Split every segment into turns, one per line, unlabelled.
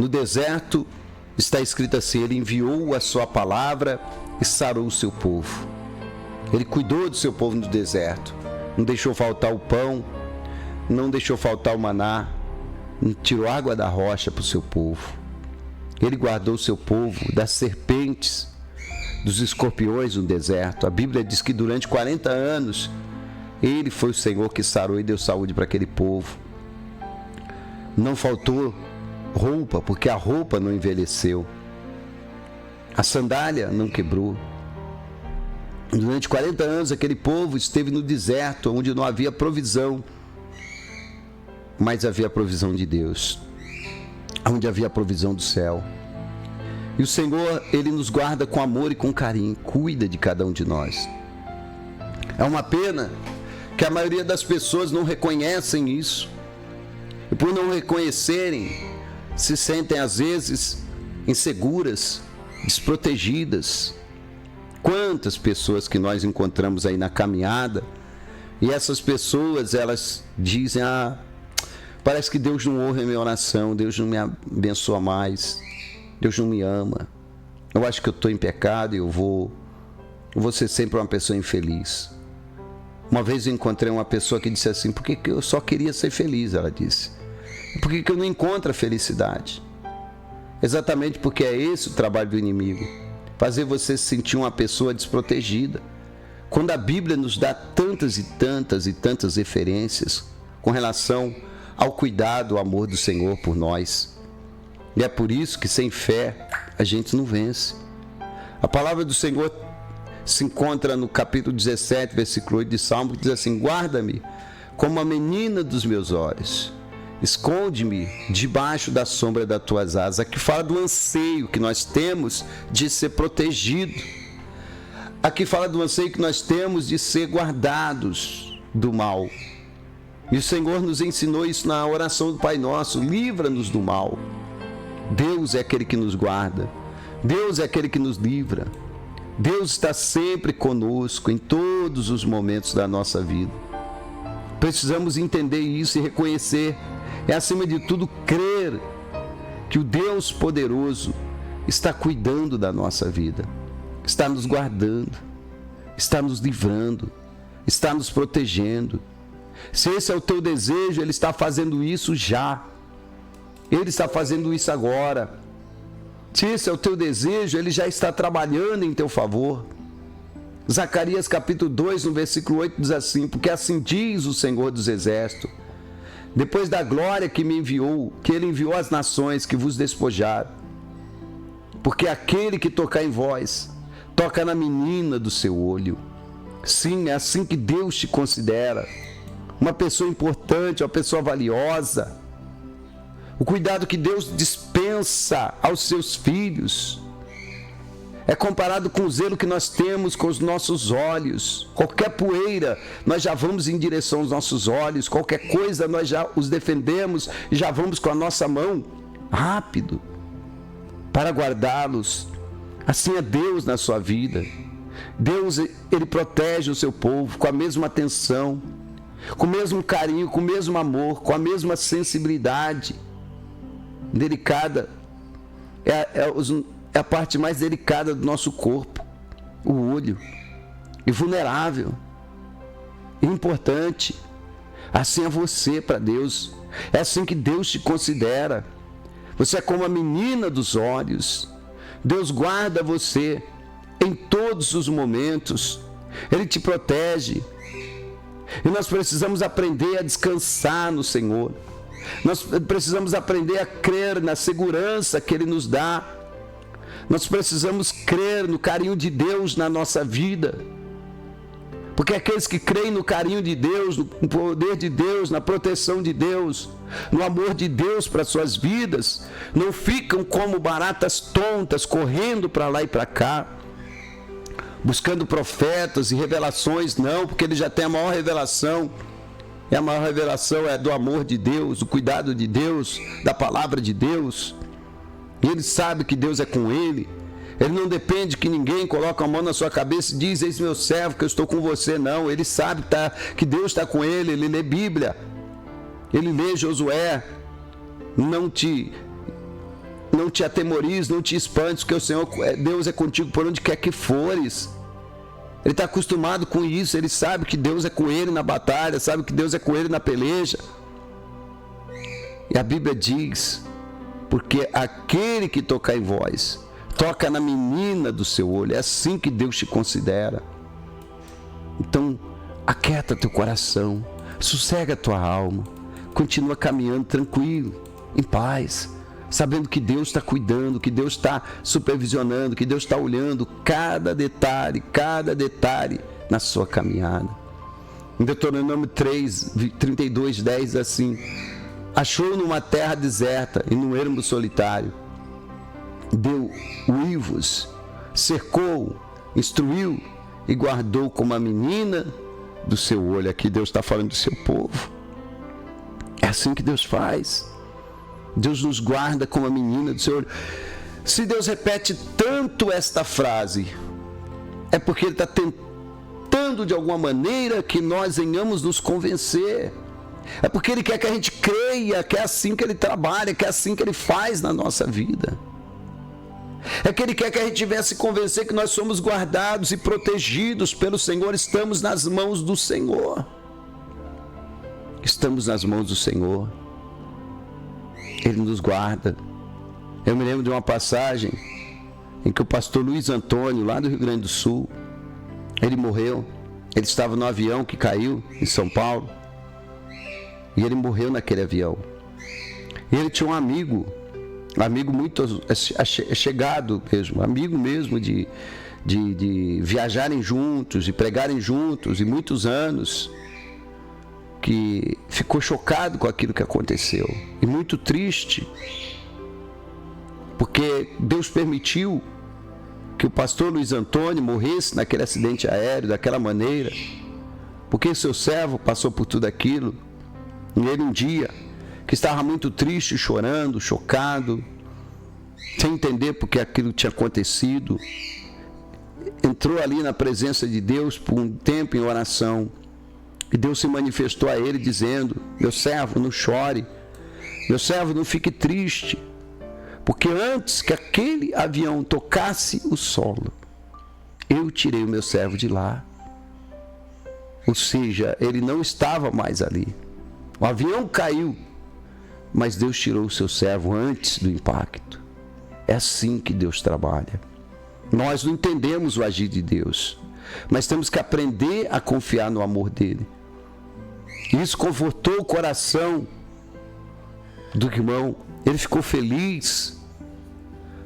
No deserto está escrito assim: Ele enviou a sua palavra e sarou o seu povo. Ele cuidou do seu povo no deserto. Não deixou faltar o pão, não deixou faltar o maná, tirou água da rocha para o seu povo. Ele guardou o seu povo das serpentes, dos escorpiões no deserto. A Bíblia diz que durante 40 anos, Ele foi o Senhor que sarou e deu saúde para aquele povo. Não faltou roupa, porque a roupa não envelheceu. A sandália não quebrou. Durante 40 anos, aquele povo esteve no deserto, onde não havia provisão, mas havia a provisão de Deus, onde havia a provisão do céu. E o Senhor, Ele nos guarda com amor e com carinho, cuida de cada um de nós. É uma pena que a maioria das pessoas não reconhecem isso, e por não reconhecerem, se sentem às vezes inseguras, desprotegidas. Quantas pessoas que nós encontramos aí na caminhada, e essas pessoas, elas dizem: parece que Deus não ouve a minha oração, Deus não me abençoa mais, Deus não me ama, eu acho que eu estou em pecado e eu vou ser sempre uma pessoa infeliz. Uma vez eu encontrei uma pessoa que disse assim: por que eu só queria ser feliz? Ela disse: por que eu não encontro a felicidade? Exatamente porque é esse o trabalho do inimigo, fazer você se sentir uma pessoa desprotegida. Quando a Bíblia nos dá tantas e tantas e tantas referências com relação ao cuidado, ao amor do Senhor por nós. E é por isso que sem fé a gente não vence. A palavra do Senhor se encontra no capítulo 17, versículo 8 de Salmo, que diz assim: guarda-me como a menina dos meus olhos, esconde-me debaixo da sombra das tuas asas. Aqui fala do anseio que nós temos de ser protegido. Aqui fala do anseio que nós temos de ser guardados do mal. E o Senhor nos ensinou isso na oração do Pai Nosso: livra-nos do mal. Deus é aquele que nos guarda, Deus é aquele que nos livra. Deus está sempre conosco em todos os momentos da nossa vida. Precisamos entender isso e reconhecer, e acima de tudo crer que o Deus poderoso está cuidando da nossa vida, está nos guardando, está nos livrando, está nos protegendo. Se esse é o teu desejo, Ele está fazendo isso já. Ele está fazendo isso agora. Se esse é o teu desejo, Ele já está trabalhando em teu favor. Zacarias capítulo 2, no versículo 8 diz assim: porque assim diz o Senhor dos Exércitos, depois da glória que me enviou, que Ele enviou às nações que vos despojaram, porque aquele que tocar em vós, toca na menina do seu olho. Sim, é assim que Deus te considera, uma pessoa importante, uma pessoa valiosa. O cuidado que Deus dispensa aos seus filhos é comparado com o zelo que nós temos com os nossos olhos. Qualquer poeira, nós já vamos em direção aos nossos olhos. Qualquer coisa, nós já os defendemos e já vamos com a nossa mão rápido para guardá-los. Assim é Deus na sua vida. Deus, Ele protege o seu povo com a mesma atenção, com o mesmo carinho, com o mesmo amor, com a mesma sensibilidade. Delicada é a parte mais delicada do nosso corpo, o olho, e vulnerável, e importante. Assim é você para Deus, é assim que Deus te considera. Você é como a menina dos olhos. Deus guarda você em todos os momentos, Ele te protege, e nós precisamos aprender a descansar no Senhor. Nós precisamos aprender a crer na segurança que Ele nos dá. Nós precisamos crer no carinho de Deus na nossa vida. Porque aqueles que creem no carinho de Deus, no poder de Deus, na proteção de Deus, no amor de Deus para suas vidas, não ficam como baratas tontas, correndo para lá e para cá, buscando profetas e revelações. Não, porque ele já tem a maior revelação. E a maior revelação é do amor de Deus, do cuidado de Deus, da palavra de Deus. E ele sabe que Deus é com ele. Ele não depende que ninguém coloque a mão na sua cabeça e diz: eis meu servo, que eu estou com você. Não, ele sabe que Deus está com ele. Ele lê Bíblia, ele lê Josué. Não te Não te atemorize, não te espantes, porque o Senhor, Deus é contigo por onde quer que fores. Ele está acostumado com isso, ele sabe que Deus é com ele na batalha, sabe que Deus é com ele na peleja. E a Bíblia diz, porque aquele que tocar em vós, toca na menina do seu olho, é assim que Deus te considera. Então, aquieta teu coração, sossega tua alma, continua caminhando tranquilo, em paz, sabendo que Deus está cuidando, que Deus está supervisionando, que Deus está olhando cada detalhe na sua caminhada. Em Deuteronômio 32:10 diz assim: achou numa terra deserta e num ermo solitário, deu uivos, cercou, instruiu e guardou como a menina do seu olho. Aqui Deus está falando do seu povo. É assim que Deus faz. Deus nos guarda como a menina do seu olho. Se Deus repete tanto esta frase, é porque Ele está tentando de alguma maneira que nós venhamos nos convencer. É porque Ele quer que a gente creia que é assim que Ele trabalha, que é assim que Ele faz na nossa vida. É que Ele quer que a gente venha se convencer que nós somos guardados e protegidos pelo Senhor, estamos nas mãos do Senhor. Estamos nas mãos do Senhor. Ele nos guarda. Eu me lembro de uma passagem em que o pastor Luiz Antônio, lá do Rio Grande do Sul, ele morreu. Ele estava no avião que caiu em São Paulo. E ele morreu naquele avião. E ele tinha um amigo muito chegado mesmo, amigo mesmo de viajarem juntos, de pregarem juntos, e muitos anos, que ficou chocado com aquilo que aconteceu e muito triste, porque Deus permitiu que o pastor Luiz Antônio morresse naquele acidente aéreo daquela maneira, porque seu servo passou por tudo aquilo, e ele um dia que estava muito triste, chorando, chocado, sem entender porque aquilo tinha acontecido, entrou ali na presença de Deus por um tempo em oração. E Deus se manifestou a ele dizendo: meu servo, não chore, meu servo, não fique triste, porque antes que aquele avião tocasse o solo, eu tirei o meu servo de lá. Ou seja, ele não estava mais ali. O avião caiu, mas Deus tirou o seu servo antes do impacto. É assim que Deus trabalha. Nós não entendemos o agir de Deus, mas temos que aprender a confiar no amor dele. Isso confortou o coração do irmão. Ele ficou feliz,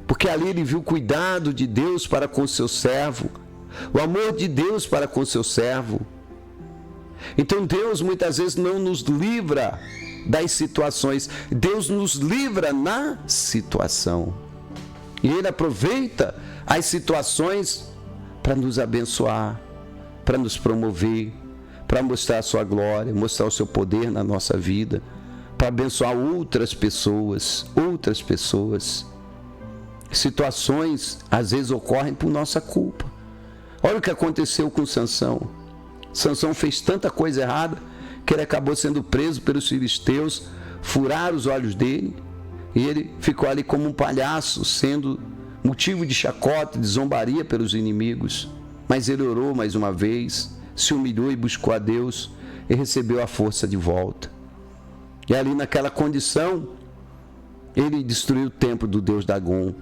porque ali ele viu o cuidado de Deus para com o seu servo, o amor de Deus para com o seu servo. Então Deus muitas vezes não nos livra das situações, Deus nos livra na situação. E Ele aproveita as situações para nos abençoar, para nos promover, para mostrar a sua glória, mostrar o seu poder na nossa vida, para abençoar outras pessoas. Situações às vezes ocorrem por nossa culpa. Olha o que aconteceu com Sansão. Sansão fez tanta coisa errada que ele acabou sendo preso pelos filisteus, furaram os olhos dele e ele ficou ali como um palhaço, sendo motivo de chacota, de zombaria pelos inimigos. Mas ele orou mais uma vez, se humilhou e buscou a Deus e recebeu a força de volta. E ali naquela condição, ele destruiu o templo do deus Dagon.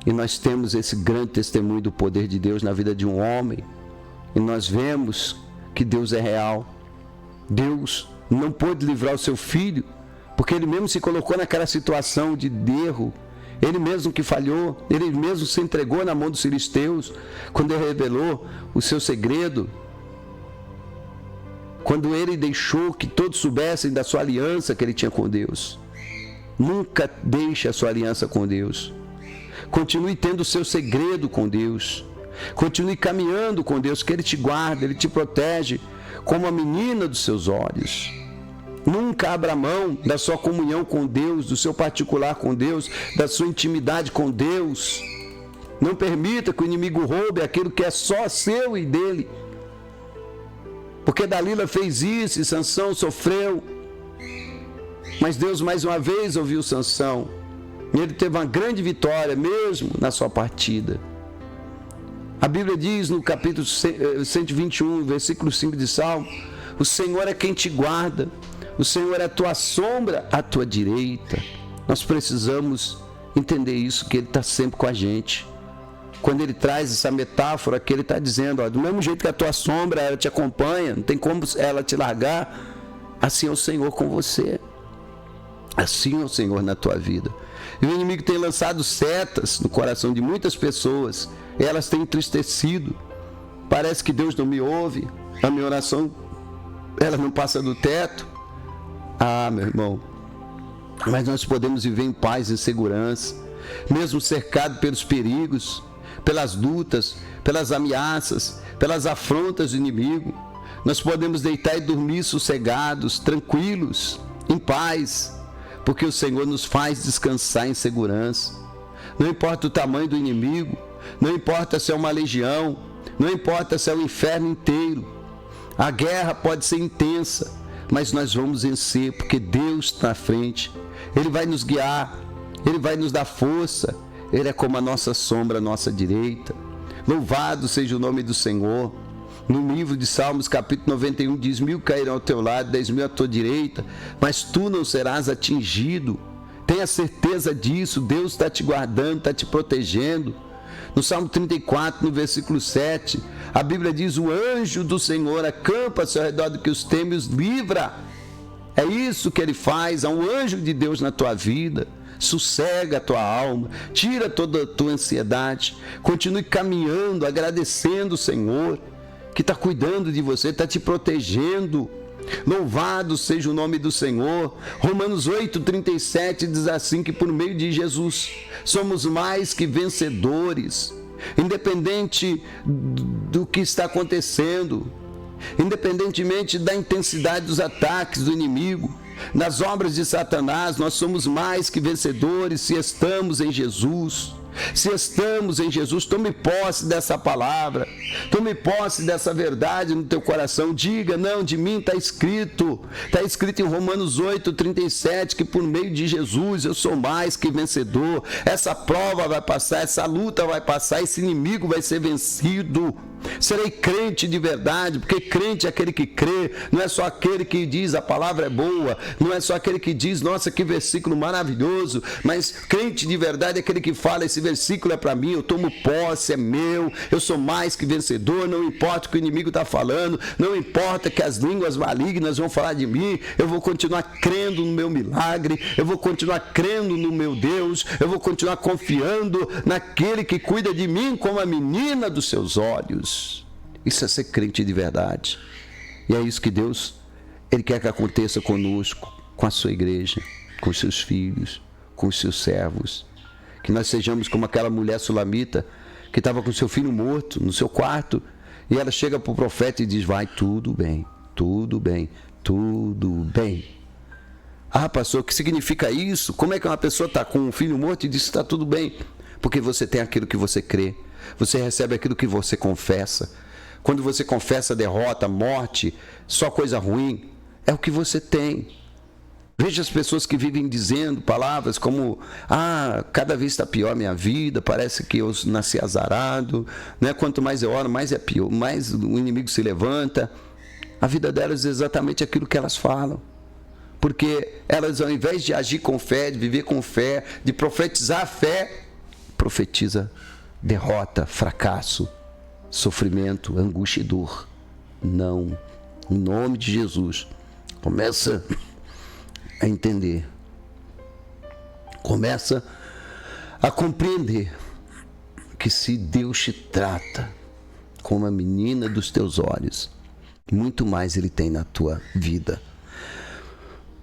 E nós temos esse grande testemunho do poder de Deus na vida de um homem. E nós vemos que Deus é real. Deus não pôde livrar o seu filho, porque ele mesmo se colocou naquela situação de erro. Ele mesmo que falhou, ele mesmo se entregou na mão dos filisteus, quando ele revelou o seu segredo, quando ele deixou que todos soubessem da sua aliança que ele tinha com Deus. Nunca deixe a sua aliança com Deus. Continue tendo o seu segredo com Deus. Continue caminhando com Deus, que Ele te guarda, Ele te protege como a menina dos seus olhos. Nunca abra mão da sua comunhão com Deus, do seu particular com Deus, da sua intimidade com Deus. Não permita que o inimigo roube aquilo que é só seu e dele. Porque Dalila fez isso e Sansão sofreu. Mas Deus mais uma vez ouviu Sansão. Ele teve uma grande vitória mesmo na sua partida. A Bíblia diz no capítulo 121, versículo 5 de Salmo: o Senhor é quem te guarda, o Senhor é a tua sombra à tua direita. Nós precisamos entender isso, que Ele está sempre com a gente. Quando Ele traz essa metáfora que Ele está dizendo, ó, do mesmo jeito que a tua sombra, ela te acompanha, não tem como ela te largar, assim é o Senhor com você. Assim é o Senhor na tua vida. E o inimigo tem lançado setas no coração de muitas pessoas, e elas têm entristecido. Parece que Deus não me ouve, a minha oração, ela não passa do teto. Ah, meu irmão, mas nós podemos viver em paz e segurança, mesmo cercado pelos perigos, pelas lutas, pelas ameaças, pelas afrontas do inimigo. Nós podemos deitar e dormir sossegados, tranquilos, em paz, porque o Senhor nos faz descansar em segurança. Não importa o tamanho do inimigo, não importa se é uma legião, não importa se é o inferno inteiro. A guerra pode ser intensa, mas nós vamos vencer, porque Deus está na frente. Ele vai nos guiar, Ele vai nos dar força. Ele é como a nossa sombra à nossa direita. Louvado seja o nome do Senhor. No livro de Salmos, capítulo 91, diz: 1000 cairão ao teu lado, 10.000 à tua direita, mas tu não serás atingido. Tenha certeza disso, Deus está te guardando, está te protegendo. No Salmo 34, no versículo 7, a Bíblia diz: o anjo do Senhor acampa-se ao redor do que os teme e os livra. É isso que Ele faz, há um anjo de Deus na tua vida. Sossega a tua alma, tira toda a tua ansiedade, continue caminhando, agradecendo o Senhor, que está cuidando de você, está te protegendo. Louvado seja o nome do Senhor. Romanos 8,37 diz assim, que por meio de Jesus somos mais que vencedores, independente do que está acontecendo, independentemente da intensidade dos ataques do inimigo, nas obras de Satanás. Nós somos mais que vencedores se estamos em Jesus. Se estamos em Jesus, tome posse dessa palavra, tome posse dessa verdade no teu coração. Diga: não, de mim está escrito em Romanos 8,37, que por meio de Jesus eu sou mais que vencedor. Essa prova vai passar, essa luta vai passar, esse inimigo vai ser vencido. Serei crente de verdade, porque crente é aquele que crê, não é só aquele que diz a palavra é boa, não é só aquele que diz, nossa, que versículo maravilhoso, mas crente de verdade é aquele que fala, esse versículo é para mim, eu tomo posse, é meu, eu sou mais que vencedor. Não importa o que o inimigo está falando, não importa que as línguas malignas vão falar de mim, eu vou continuar crendo no meu milagre, eu vou continuar crendo no meu Deus, eu vou continuar confiando naquele que cuida de mim como a menina dos seus olhos. Isso é ser crente de verdade. E é isso que Deus, Ele quer que aconteça conosco, com a sua igreja, com os seus filhos, com os seus servos. Que nós sejamos como aquela mulher sulamita que estava com seu filho morto no seu quarto, e ela chega para o profeta e diz: vai, tudo bem, tudo bem, tudo bem. Ah, pastor, o que significa isso? Como é que uma pessoa está com um filho morto e diz que está tudo bem? Porque você tem aquilo que você crê, você recebe aquilo que você confessa. Quando você confessa derrota, morte, só coisa ruim, é o que você tem. Veja as pessoas que vivem dizendo palavras como: ah, cada vez está pior a minha vida, parece que eu nasci azarado, né? Quanto mais eu oro, mais é pior, mais o inimigo se levanta. A vida delas é exatamente aquilo que elas falam. Porque elas, ao invés de agir com fé, de viver com fé, de profetizar a fé, profetiza derrota, fracasso, sofrimento, angústia e dor. Não, em nome de Jesus, começa a entender, começa a compreender que se Deus te trata como a menina dos teus olhos, muito mais Ele tem na tua vida,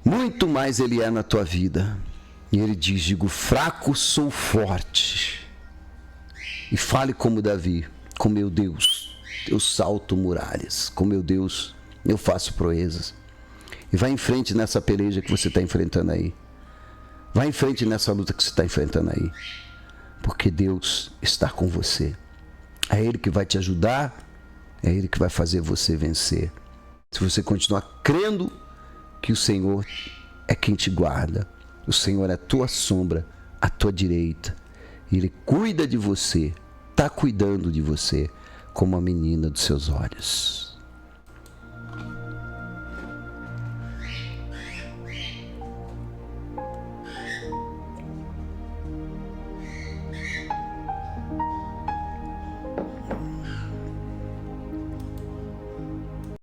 muito mais Ele é na tua vida. E Ele diz: digo fraco, sou forte. E fale como Davi: com meu Deus eu salto muralhas, com meu Deus eu faço proezas. E vai em frente nessa peleja que você está enfrentando aí. Vai em frente nessa luta que você está enfrentando aí. Porque Deus está com você. É Ele que vai te ajudar, é Ele que vai fazer você vencer. Se você continuar crendo que o Senhor é quem te guarda, o Senhor é a tua sombra à tua direita. Ele cuida de você, está cuidando de você como a menina dos seus olhos.